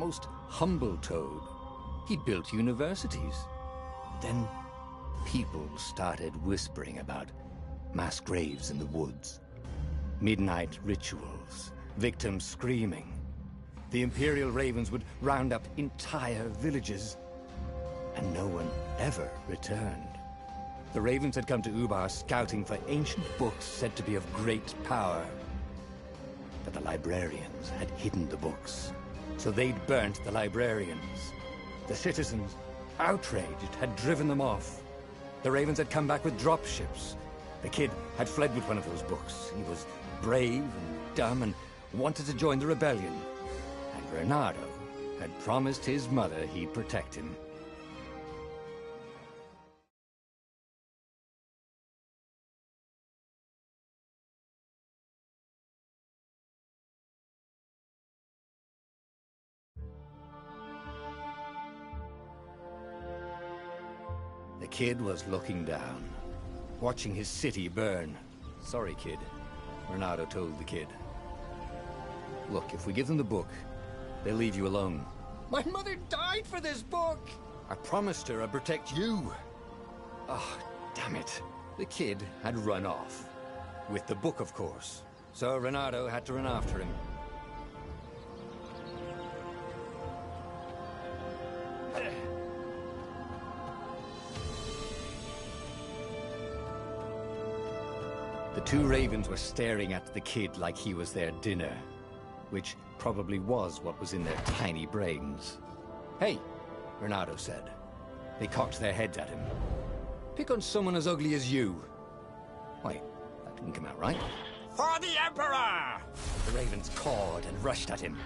most humble toad. He'd built universities. Then people started whispering about mass graves in the woods, midnight rituals, victims screaming. The Imperial Ravens would round up entire villages, and no one ever returned. The Ravens had come to Ubar scouting for ancient books said to be of great power. But the librarians had hidden the books, so they'd burnt the librarians. The citizens, outraged, had driven them off. The Ravens had come back with dropships. The kid had fled with one of those books. He was brave and dumb and wanted to join the rebellion. And Bernardo had promised his mother he'd protect him. The kid was looking down, watching his city burn. Sorry, kid, Bernardo told the kid. Look, if we give them the book, they'll leave you alone. My mother died for this book! I promised her I'd protect you. Oh, damn it. The kid had run off. With the book, of course. So Bernardo had to run after him. The two Ravens were staring at the kid like he was their dinner, which probably was what was in their tiny brains. Hey, Bernardo said. They cocked their heads at him. Pick on someone as ugly as you. Wait, that didn't come out right. For the Emperor! The Ravens cawed and rushed at him.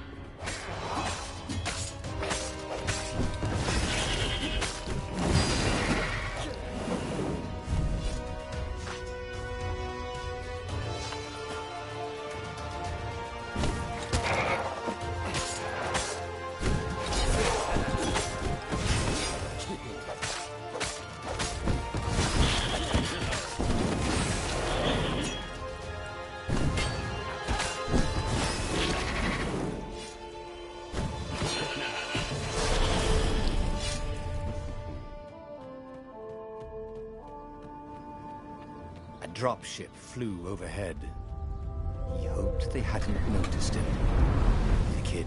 Dropship flew overhead. He hoped they hadn't noticed him. The kid.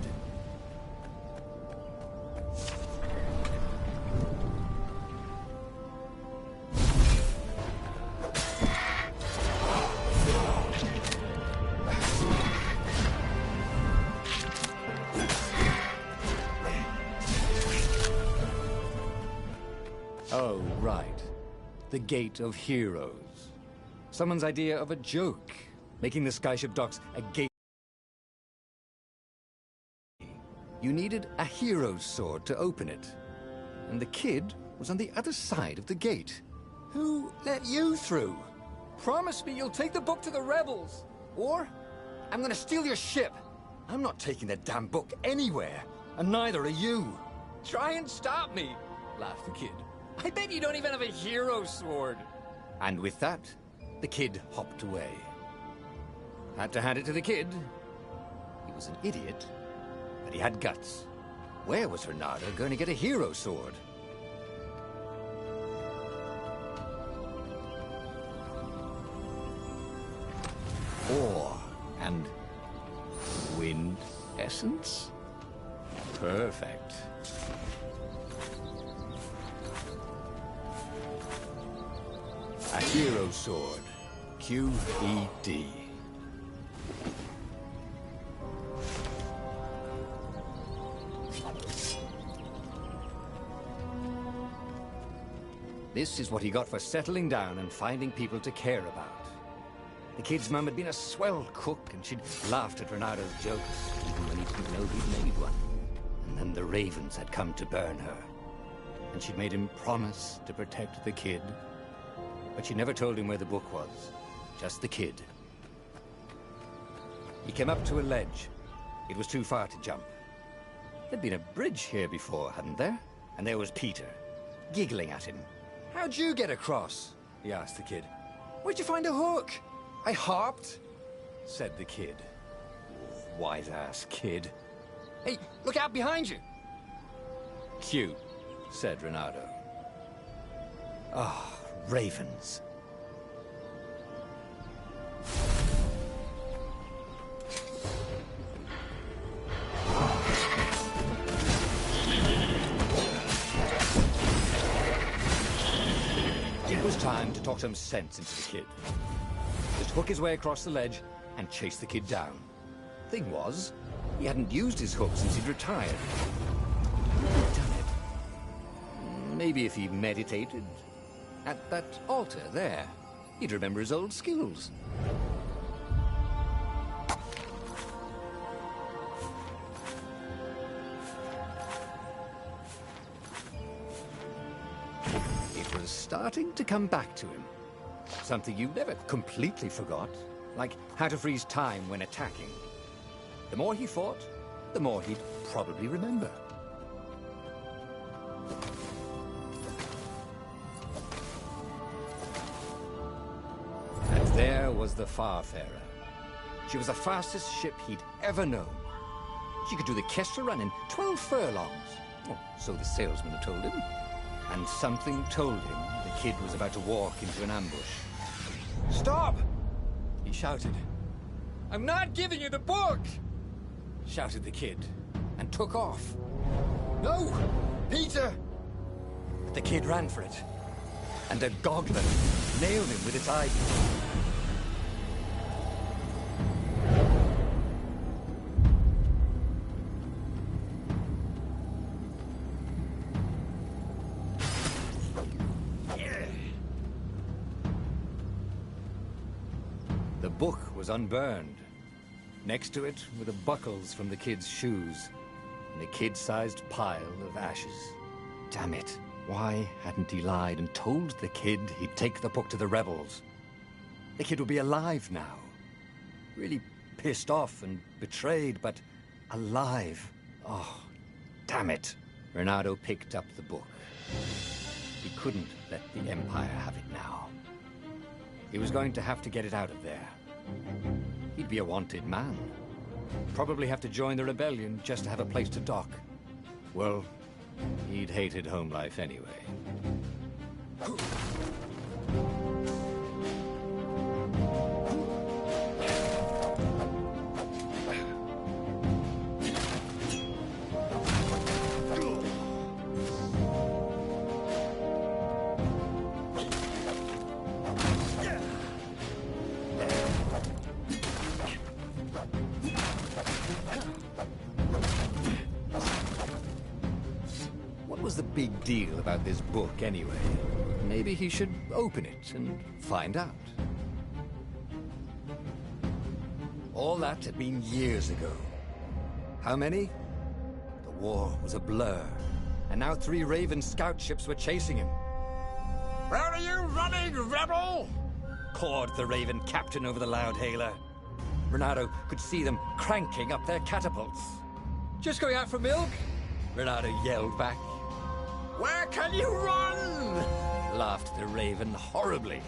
Oh, right. The Gate of Heroes. Someone's idea of a joke, making the skyship docks a gate. You needed a hero's sword to open it, and the kid was on the other side of the gate. Who let you through? Promise me you'll take the book to the rebels, or I'm gonna steal your ship. I'm not taking that damn book anywhere, and neither are you. Try and stop me, laughed the kid. I bet you don't even have a hero's sword. And with that, the kid hopped away. Had to hand it to the kid. He was an idiot, but he had guts. Where was Bernardo going to get a hero sword? Ore and wind essence? Perfect. A hero sword. QED. This is what he got for settling down and finding people to care about. The kid's mum had been a swell cook, and she'd laughed at Bernardo's jokes, even when he didn't know he'd made one. And then the Ravens had come to burn her. And she'd made him promise to protect the kid. But she never told him where the book was. Just the kid. He came up to a ledge. It was too far to jump. There'd been a bridge here before, hadn't there? And there was Peter, giggling at him. How'd you get across? He asked the kid. Where'd you find a hook? I hopped, said the kid. White-ass kid. Hey, look out behind you! Cute, said Renato. Ah, ravens. It was time to talk some sense into the kid. Just hook his way across the ledge and chase the kid down. Thing was, he hadn't used his hook since he'd retired. Would he have done it? Maybe if he meditated. At that altar there, he'd remember his old skills. It was starting to come back to him. Something you never completely forgot, like how to freeze time when attacking. The more he fought, the more he'd probably remember. And there was the Farfarer. She was the fastest ship he'd ever known. She could do the Kestra run in 12 furlongs. Oh, so the salesman had told him. And something told him the kid was about to walk into an ambush. "Stop!" he shouted. "I'm not giving you the book!" shouted the kid, and took off. "No! Peter!" But the kid ran for it, and a goggler nailed him with its eye. The book was unburned. Next to it were the buckles from the kid's shoes, and a kid-sized pile of ashes. Damn it. Why hadn't he lied and told the kid he'd take the book to the rebels? The kid would be alive now. Really pissed off and betrayed, but alive. Oh, damn it. Renato picked up the book. He couldn't let the Empire have it now. He was going to have to get it out of there. He'd be a wanted man. Probably have to join the rebellion just to have a place to dock. Well, he'd hated home life anyway. What was the big deal about this book anyway? Maybe he should open it and find out. All that had been years ago. How many? The war was a blur, and now 3 Raven scout ships were chasing him. "Where are you running, rebel?" cawed the Raven captain over the loud hailer. Renato could see them cranking up their catapults. "Just going out for milk?" Renato yelled back. "Where can you run?" laughed the Raven horribly.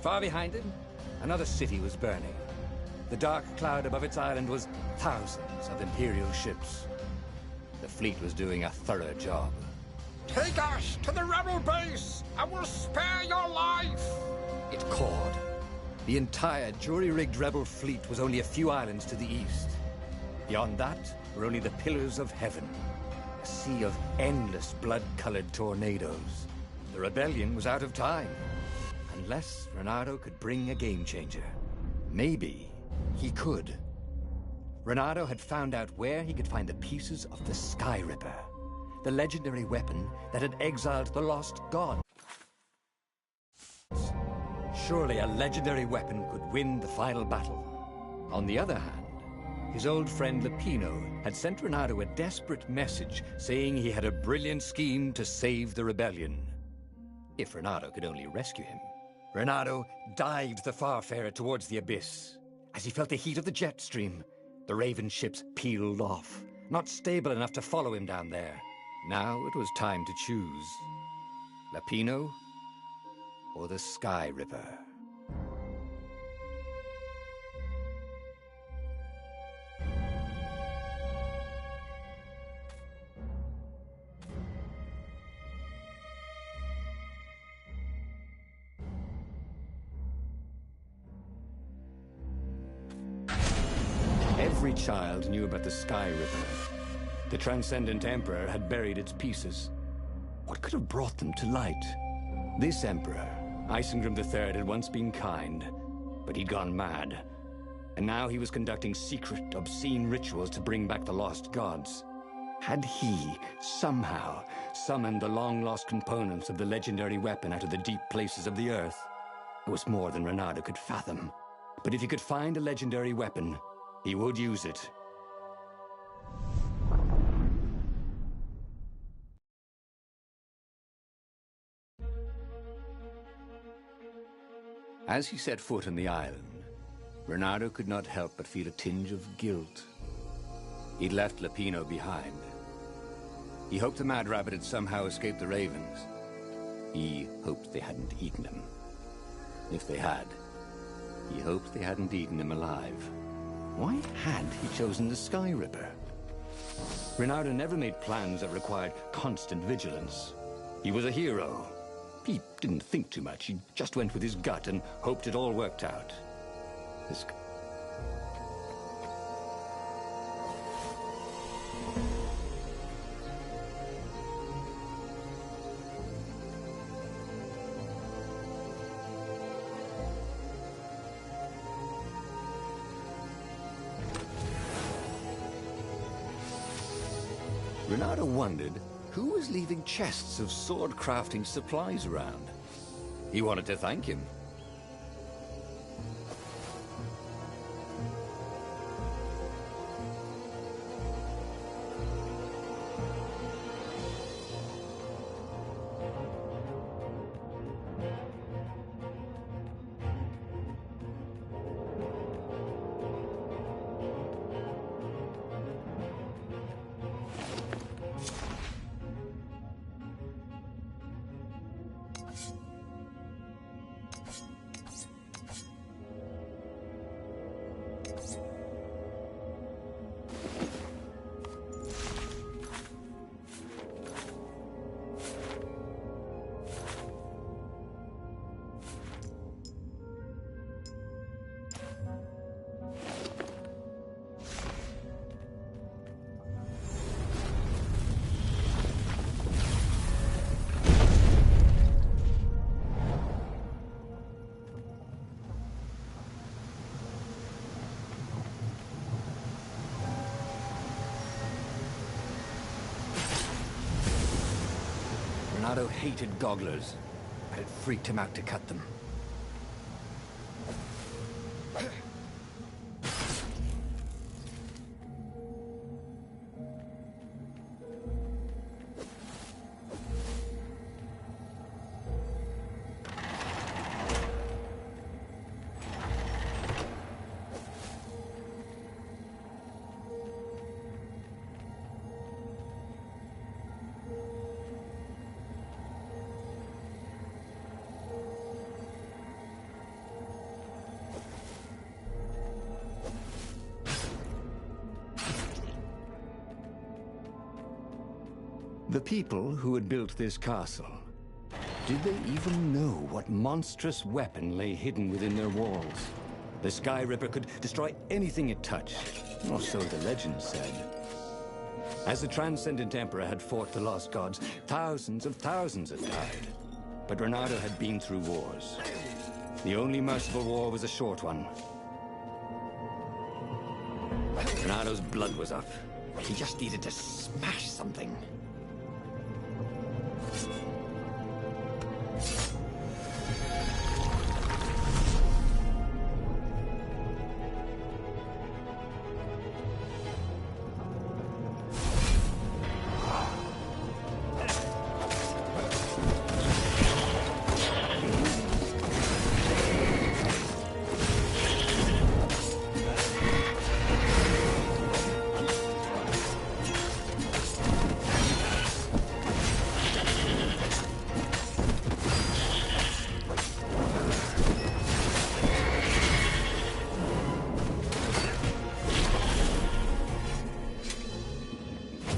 Far behind him, another city was burning. The dark cloud above its island was thousands of Imperial ships. The fleet was doing a thorough job. "Take us to the rebel base, and we'll spare your life!" it cawed. The entire jury-rigged rebel fleet was only a few islands to the east. Beyond that were only the pillars of heaven. A sea of endless blood-colored tornadoes. The rebellion was out of time. Unless Renato could bring a game-changer. Maybe he could. Renato had found out where he could find the pieces of the Sky Ripper, the legendary weapon that had exiled the lost god. Surely a legendary weapon could win the final battle. On the other hand, his old friend Lapino had sent Renato a desperate message saying he had a brilliant scheme to save the rebellion. If Renato could only rescue him. Renato dived the Farfarer towards the abyss. As he felt the heat of the jet stream, the Raven ships peeled off, not stable enough to follow him down there. Now it was time to choose. Lapino or the Sky Ripper. child knew about the Sky Ripper. The Transcendent Emperor had buried its pieces. What could have brought them to light? This Emperor, Isengrim III, had once been kind, but he'd gone mad. And now he was conducting secret, obscene rituals to bring back the lost gods. Had he, somehow, summoned the long-lost components of the legendary weapon out of the deep places of the earth? It was more than Reynardo could fathom. But if he could find a legendary weapon, he would use it. As he set foot on the island, Reynardo could not help but feel a tinge of guilt. He'd left Lapino behind. He hoped the Mad Rabbit had somehow escaped the ravens. He hoped they hadn't eaten him. If they had, he hoped they hadn't eaten him alive. Why had he chosen the Sky Ripper? Reynardo never made plans that required constant vigilance. He was a hero. He didn't think too much. He just went with his gut and hoped it all worked out. Reynardo wondered who was leaving chests of sword-crafting supplies around. He wanted to thank him. Reynardo hated gogglers, but it freaked him out to cut them. The people who had built this castle, did they even know what monstrous weapon lay hidden within their walls? The Sky Ripper could destroy anything it touched, or so the legend said. As the Transcendent Emperor had fought the lost gods, thousands of thousands had died. But Reynardo had been through wars. The only merciful war was a short one. Reynardo's blood was up. He just needed to smash something.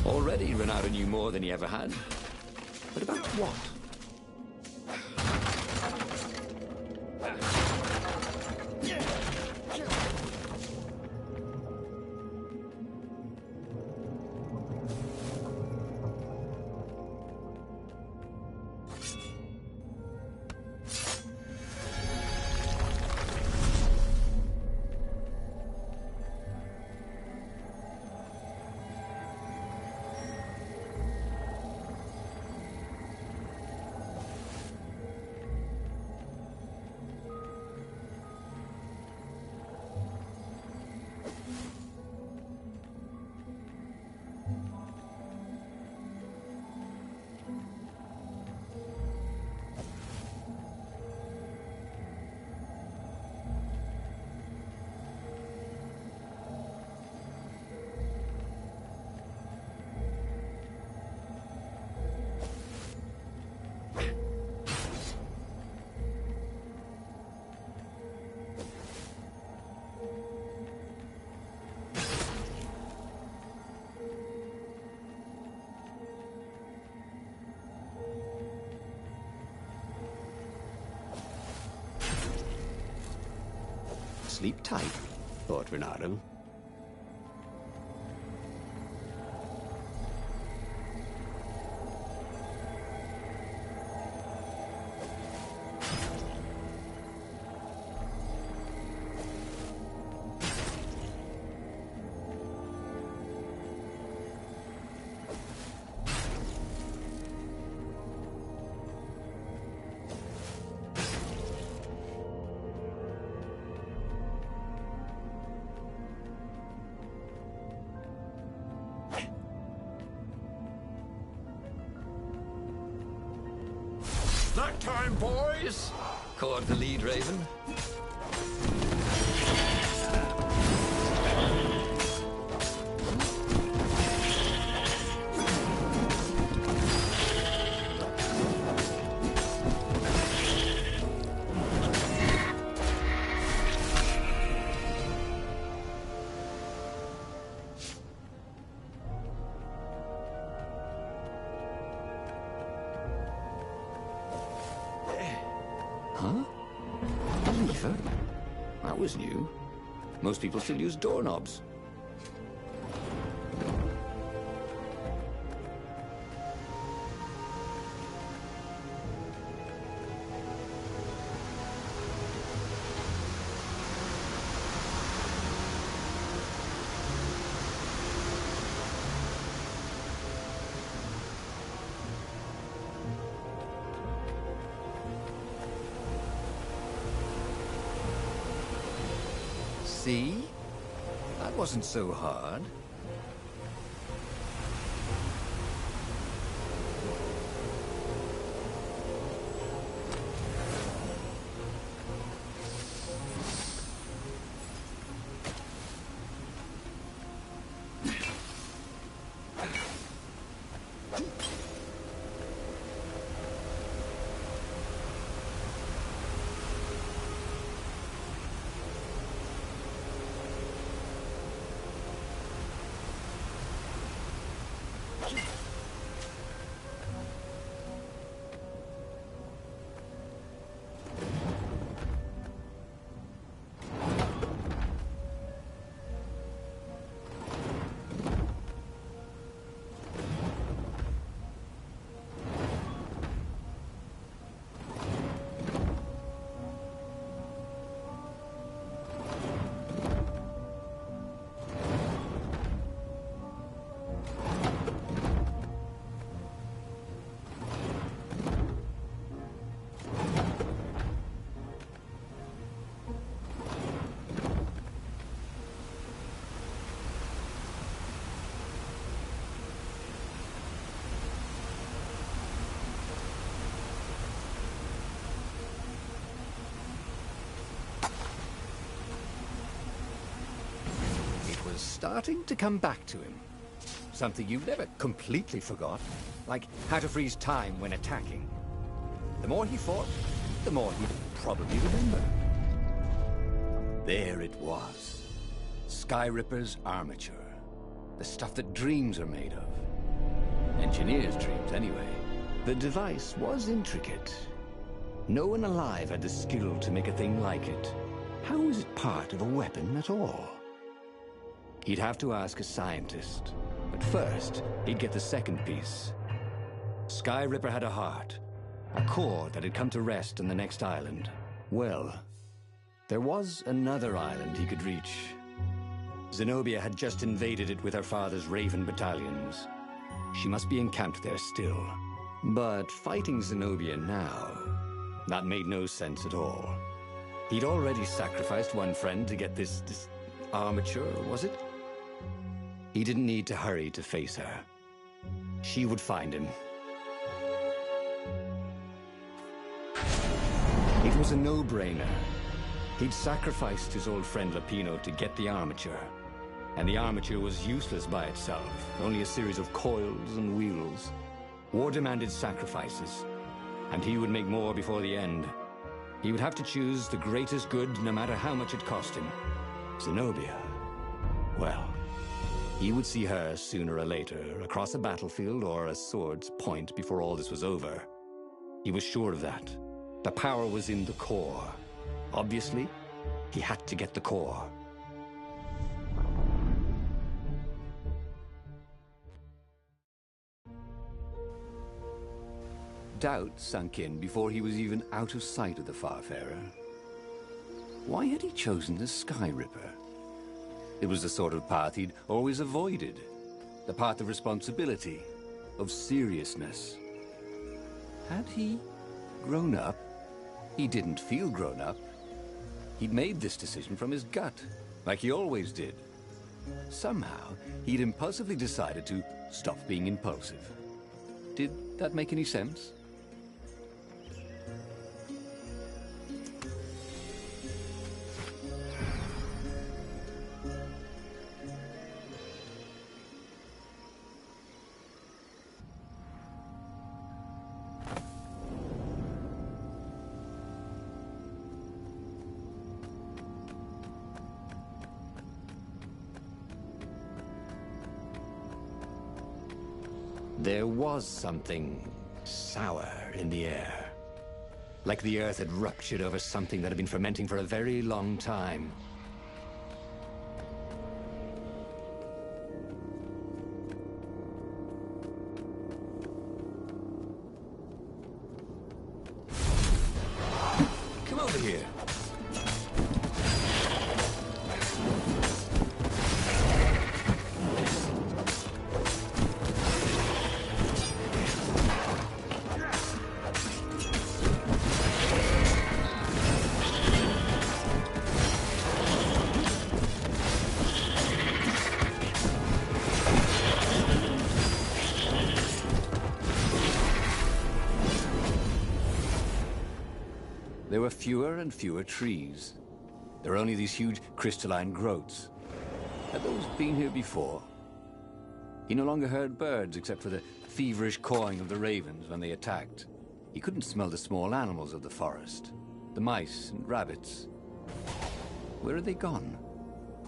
Already, Reynardo knew more than he ever had. But about what? sleep tight, thought Renato. That time, boys! Caught the lead, Raven. Huh? A lever? That was new. Most people still use doorknobs. See? That wasn't so hard. Starting to come back to him. Something you've never completely forgot, like how to freeze time when attacking. The more he fought, the more he'd probably remember. There it was. Skyripper's armature. The stuff that dreams are made of. Engineers' dreams, anyway. The device was intricate. No one alive had the skill to make a thing like it. How was it part of a weapon at all? He'd have to ask a scientist. But first, he'd get the second piece. Skyripper had a heart. A core that had come to rest on the next island. Well, there was another island he could reach. Zenobia had just invaded it with her father's Raven battalions. She must be encamped there still. But fighting Zenobia now, that made no sense at all. He'd already sacrificed one friend to get this armature, was it? He didn't need to hurry to face her. She would find him. It was a no-brainer. He'd sacrificed his old friend Lapino to get the armature. And the armature was useless by itself, only a series of coils and wheels. War demanded sacrifices, and he would make more before the end. He would have to choose the greatest good, no matter how much it cost him. Zenobia. Well, he would see her sooner or later, across a battlefield or a sword's point before all this was over. He was sure of that. The power was in the core. Obviously, He had to get the core. Doubt sunk in before he was even out of sight of the Farfarer. Why had he chosen the Sky Ripper? It was the sort of path he'd always avoided. The path of responsibility, of seriousness. Had he grown up? He didn't feel grown up. He'd made this decision from his gut, like he always did. Somehow, he'd impulsively decided to stop being impulsive. Did that make any sense? There was something sour in the air. Like the earth had ruptured over something that had been fermenting for a very long time. Come over here. There were fewer and fewer trees. There were only these huge crystalline growths. Had those been here before? He no longer heard birds except for the feverish cawing of the ravens when they attacked. He couldn't smell the small animals of the forest, the mice and rabbits. Where had they gone?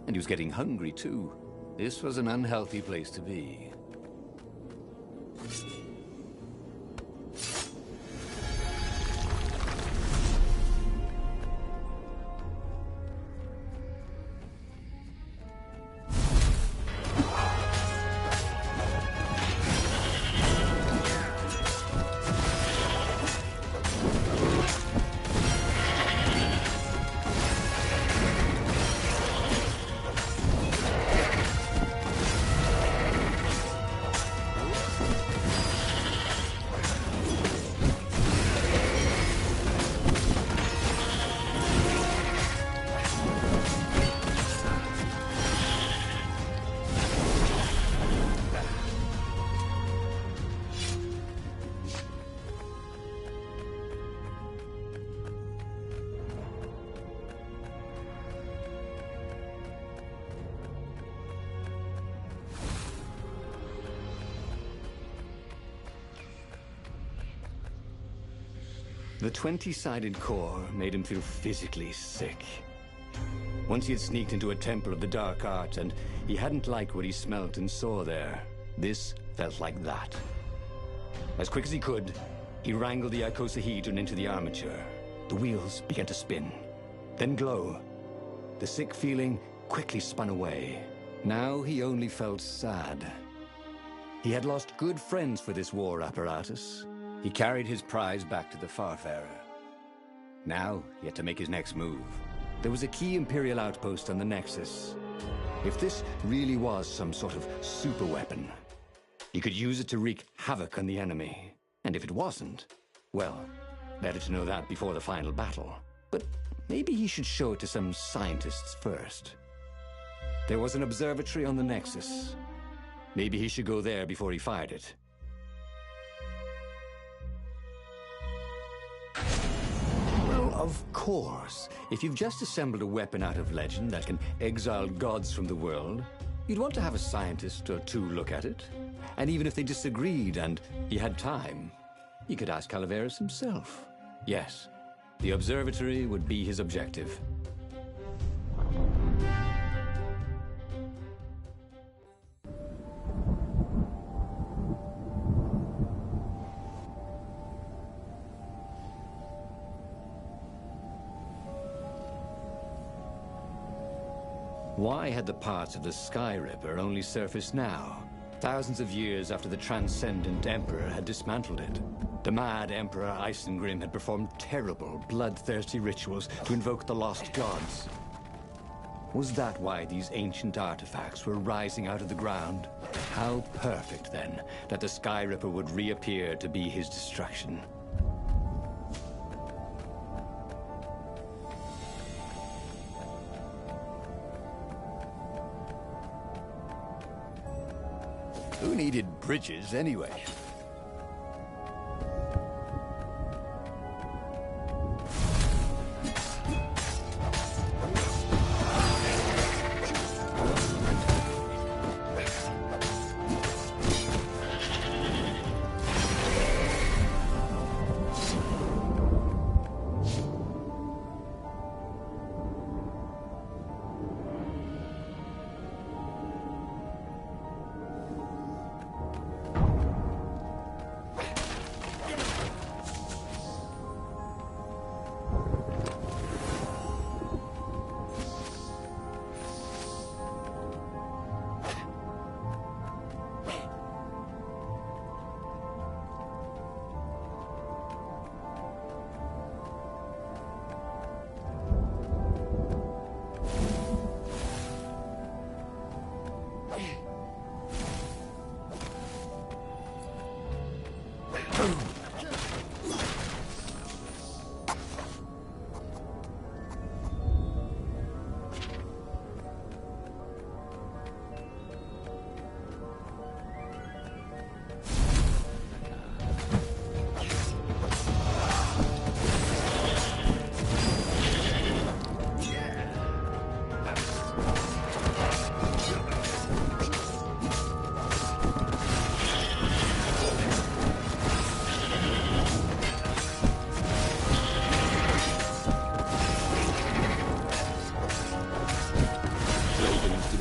And he was getting hungry too. This was an unhealthy place to be. The 20-sided core made him feel physically sick. Once he had sneaked into a temple of the dark art, and he hadn't liked what he smelt and saw there. This felt like that. As quick as he could, he wrangled the icosahedron into the armature. The wheels began to spin, then glow. The sick feeling quickly spun away. Now he only felt sad. He had lost good friends for this war apparatus. He carried his prize back to the Farfarer. Now, he had to make his next move. There was a key Imperial outpost on the Nexus. If this really was some sort of super weapon, he could use it to wreak havoc on the enemy. And if it wasn't, well, better to know that before the final battle. But maybe he should show it to some scientists first. There was an observatory on the Nexus. Maybe he should go there before he fired it. Of course, if you've just assembled a weapon out of legend that can exile gods from the world, you'd want to have a scientist or two look at it. And even if they disagreed and he had time, he could ask Calaveras himself. Yes, the observatory would be his objective. Why had the parts of the Sky Ripper only surfaced now, thousands of years after the Transcendent Emperor had dismantled it? The mad Emperor Isengrim had performed terrible, bloodthirsty rituals to invoke the lost gods. Was that why these ancient artifacts were rising out of the ground? How perfect, then, that the Sky Ripper would reappear to be his destruction. Who needed bridges anyway?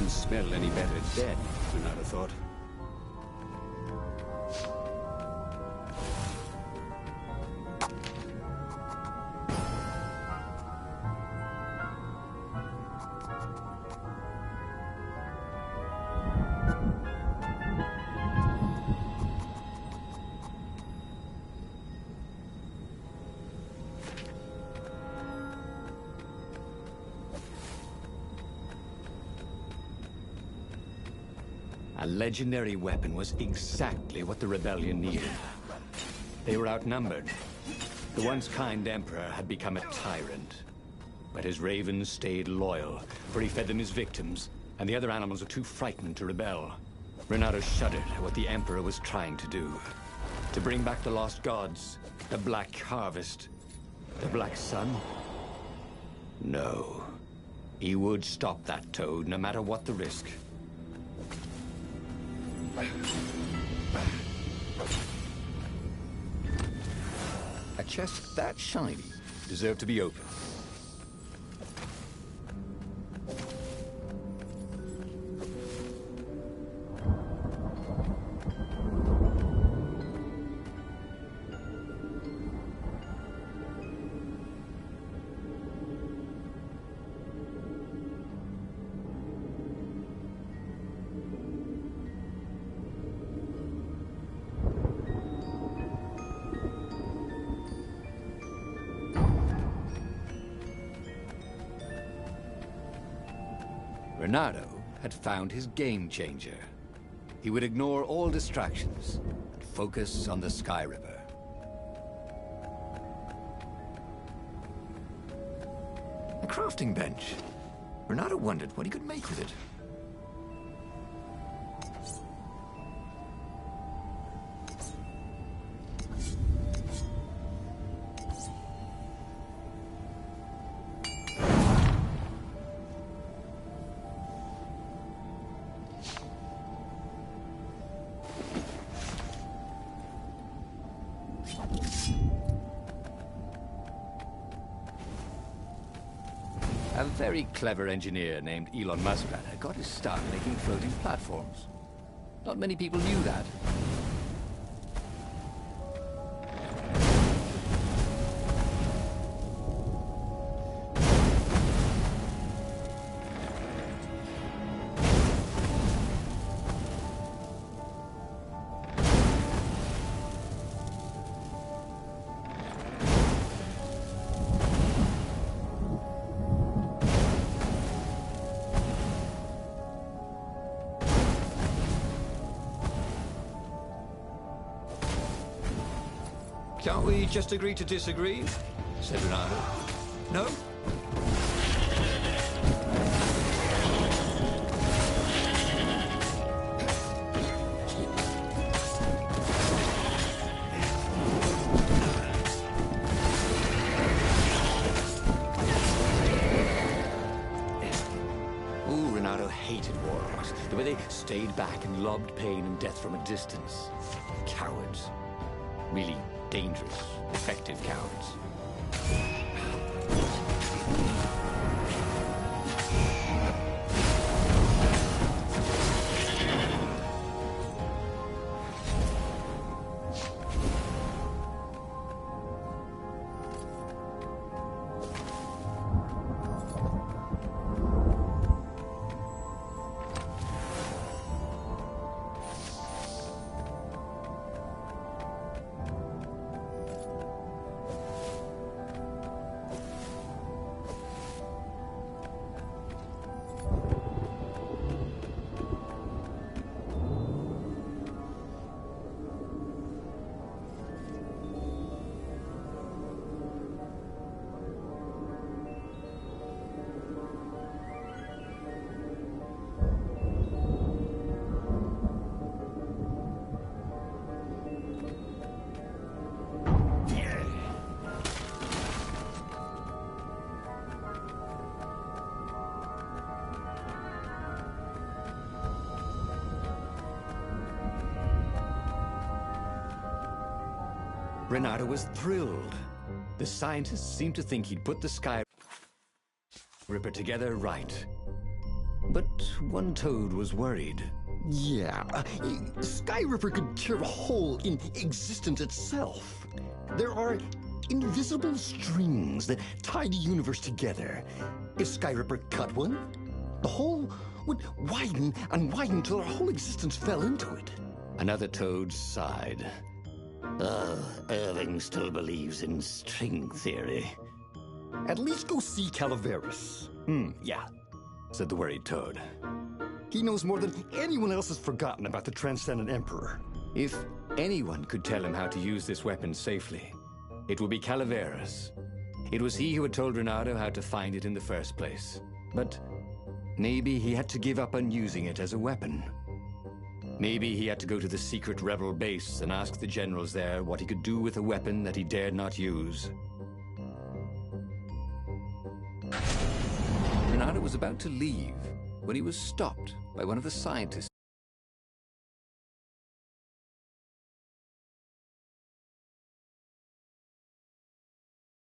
Smell any better dead, I'd have thought. A legendary weapon was exactly what the rebellion needed. They were outnumbered. The once kind emperor had become a tyrant. But his ravens stayed loyal, for he fed them his victims, and the other animals were too frightened to rebel. Renato shuddered at what the emperor was trying to do. To bring back the lost gods, the Black Harvest, the Black Sun? No. He would stop that toad, no matter what the risk. A chest that shiny deserved to be opened. Renato had found his game changer. He would ignore all distractions and focus on the Sky Ripper. A crafting bench. Renato wondered what he could make with it. A very clever engineer named Elon Muskrat had got his start making floating platforms. Not many people knew that. Can't we just agree to disagree? Said Renato. No? Renato hated warlocks, the way they stayed back and lobbed pain and death from a distance. Cowards. Really dangerous, effective cowards. Renato was thrilled. The scientists seemed to think he'd put the Sky Ripper together right. But one Toad was worried. Yeah, Sky Ripper could tear a hole in existence itself. There are invisible strings that tie the universe together. If Sky Ripper cut one, the hole would widen and widen till our whole existence fell into it. Another Toad sighed. Irving still believes in string theory. At least go see Calaveras. Yeah, said the worried Toad. He knows more than anyone else has forgotten about the Transcendent Emperor. If anyone could tell him how to use this weapon safely, it would be Calaveras. It was he who had told Renato how to find it in the first place. But maybe he had to give up on using it as a weapon. Maybe he had to go to the secret rebel base and ask the generals there what he could do with a weapon that he dared not use. Renato was about to leave when he was stopped by one of the scientists.